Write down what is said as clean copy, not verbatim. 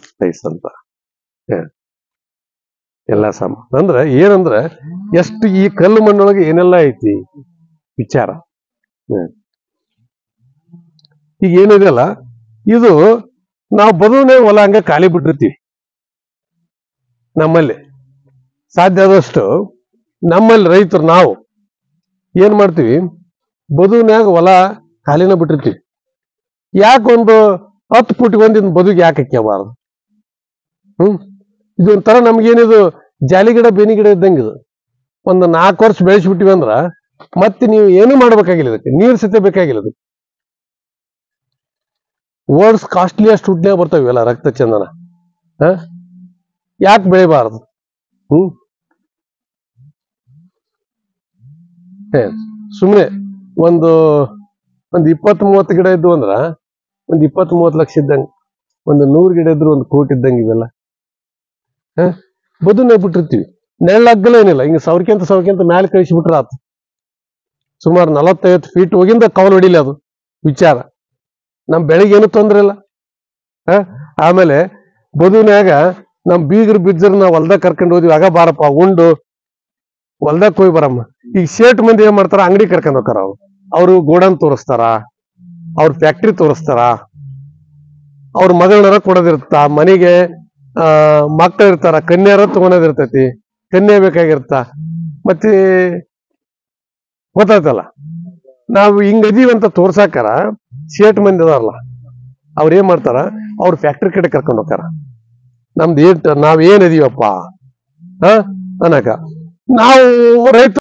Spice ಅಂತ ಎಲ್ಲ ಸಾಮಾನು ಅಂದ್ರೆ ಏನಂದ್ರೆ ಎಷ್ಟು ಈ ಕಲ್ಲು ಮಣ್ಣೊಳಗೆ ಏನೆಲ್ಲ ಐತಿ ವಿಚಾರ. ಈಗ ಏನಿದೆಯಲ್ಲ ಇದು ನಾವು ಬದುವನೇ ಹೊಲ ಹಂಗ ಖಾಲಿ ಬಿಟ್ಟಿರ್ತೀವಿ. ನಮ್ಮಲ್ಲಿ ಸಾಧ್ಯ ಆದಷ್ಟು ನಮ್ಮಲ್ಲಿ ರೈತರು ನಾವು ಏನ್ ಮಾಡ್ತೀವಿ, ಬದುವಿನ್ಯಾಗ ಹೊಲ ಖಾಲಿನ ಬಿಟ್ಟಿರ್ತೀವಿ. ಯಾಕೊಂದು 10 ಫುಟ್ಗೆ ಒಂದಿನ ಬದುಗೆ ಯಾಕೆ ಹಾಕ್ಯಬಾರದು? ಇದೊಂಥರ ನಮ್ಗೇನಿದು ಜಾಲಿ ಗಿಡ ಬೇನಿ ಗಿಡ ಇದ್ದಂಗೆ. ಇದು ಒಂದು 4 ವರ್ಷ ಬೆಳೆಸ್ಬಿಟ್ಟಿವಿ ಅಂದ್ರ ಮತ್ತೆ ನೀವು ಏನು ಮಾಡ್ಬೇಕಾಗಿಲ್ಲ, ಇದಕ್ಕೆ ನೀರು ಸತೆ ಬೇಕಾಗಿಲ್ಲ. ಇದಕ್ಕೆ ವರ್ಡ್ಸ್ ಕಾಸ್ಟ್ಲಿಯಸ್ಟ್ ವುಡ್ನೇ ಬರ್ತಾವ ಇವೆಲ್ಲ ರಕ್ತ ಚಂದನ. ಯಾಕೆ ಬೆಳಿಬಾರದು? ಸುಮ್ಮನೆ ಒಂದು 20-30 ಗಿಡ ಇದ್ದು ಅಂದ್ರ ಒಂದು 20-30 ಲಕ್ಷ ಇದ್ದಂಗೆ, ಒಂದು 100 ಗಿಡ ಇದ್ರು 1 ಕೋಟಿ ಇದ್ದಂಗೆ. ಇವೆಲ್ಲ ಬದುನೆ ಬಿಟ್ಟಿರ್ತೀವಿ. ನೆಳ್ಳಗ್ಗಲ ಏನಿಲ್ಲ, ಹಿಂಗೆ ಸೌರ್ಕೆಂತ ಮ್ಯಾಲೆ ಕಳಿಸಿಬಿಟ್ರ ಆತು. ಸುಮಾರು 40-50 ಫೀಟ್ ಹೋಗಿಂದ ಕವಲು ಹೊಡಿಲಿ ಅದು ವಿಚಾರ. ನಮ್ ಬೆಳಿಗ್ಗೆ ಏನು ತೊಂದ್ರೆ ಇಲ್ಲ. ಆಮೇಲೆ ಬದುವಿನ್ಯಾಗ ನಮ್ ಬೀಗರು ಬಿಜ್ಜರ್ ನಾವು ಹೊಲ್ದಾಗ ಕರ್ಕೊಂಡು ಹೋದ್ವಿ. ಆಗ ಬಾರಪ್ಪ ಉಂಡು ಹೊಲ್ದಾಗ ಹೋಗಿ ಬರಮ್ಮ. ಈಗ ಸೇಟ್ ಮಂದಿ ಏನ್ ಮಾಡ್ತಾರ, ಅಂಗಡಿ ಕರ್ಕೊಂಡು ಹೋಗ್ತಾರ. ಅವ್ರು ಗೋಡನ್ ತೋರಿಸ್ತಾರ, ಅವ್ರ ಫ್ಯಾಕ್ಟ್ರಿ ತೋರಿಸ್ತಾರ, ಅವ್ರ ಮಗಳನ್ನ ಕೊಡೋದಿರ್ತ, ಮನೆಗೆ ಮಕ್ಕಳು ಇರ್ತಾರ, ಕನ್ಯಾರ ತಗೊಳೋದಿರ್ತೈತಿ, ಕನ್ಯಾ ಬೇಕಾಗಿರ್ತ. ಮತ್ತೆ ಗೊತ್ತಾಯ್ತಲ್ಲ, ನಾವು ಹಿಂಗದೀವಿ ಅಂತ ತೋರ್ಸಾಕಾರ ಸೇಟ್ ಮಂದಿ ಅದಾರಲ್ಲ ಅವ್ರ ಏನ್ ಮಾಡ್ತಾರ, ಅವ್ರ ಫ್ಯಾಕ್ಟ್ರಿ ಕಡೆ ಕರ್ಕೊಂಡು ಹೋಗ್ತಾರ. ನಮ್ದು ನಾವ್ ಏನ್ ಇದೀವಪ್ಪ ಅನ್ನಕ ನಾವು ರೈತ